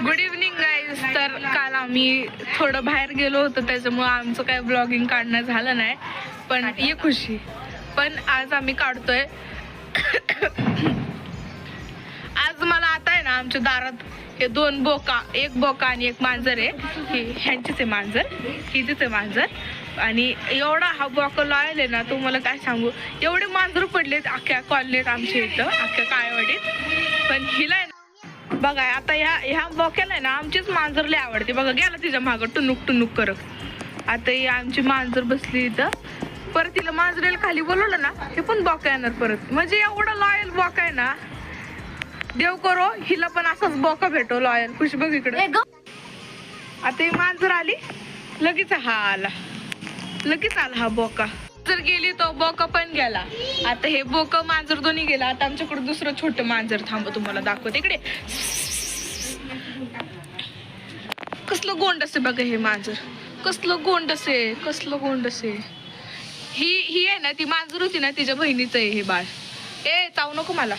Good evening guys. तर काल आम्ही थोडं बाहेर गेलो होतो त्याच्यामुळं आमचं काय ब्लॉगिंग काढणं झालं नाही, पण ये खुशी. पण आज आम्ही काढतोय. आज मला आता आहे ना आमच्या दारात हे दोन बोका, एक बोका आणि एक मांजर आहे. ह्यांचीच आहे मांजर, हिचीच आहे मांजर. आणि एवढा हा बोका लावले ना तुम्हाला काय सांगू, एवढे मांजर पडलेत अख्ख्या कॉलनीत आमच्या इथं, अख्ख्या काळेवाडीत. पण हिला आहे ना बघा, आता ह्या बोक्याला आहे ना आमचीच मांजर लय आवडते. बघा गेला तिच्या मागं टुनुक टुनुक करत. आता ही आमची मांजर बसली इथं. परत तिला मांजरेला खाली बोलवलं ना हे पण बोका येणार परत. म्हणजे एवढा लॉयल बोका आहे ना, देव करो हिला पण असाच बोका भेटो लॉयल. खुशी बघ इकडे. आता ही मांजर आली, लगेच हा आला, लगेच आला हा बोका. जर गेली तो बोका पण गेला. आता हे बोका मांजर दोन्ही गेला. आता आमच्याकडे दुसरं छोटं मांजर, थांब तुम्हाला दाखवते इकडे. कसलं गोंडस आहे बघा हे मांजर, कसलं गोंडस आहे, कसलं गोंडस आहे. ही आहे ना ती मांजर होती ना तिच्या बहिणीचं आहे हे बाळ. ए चावू नको मला.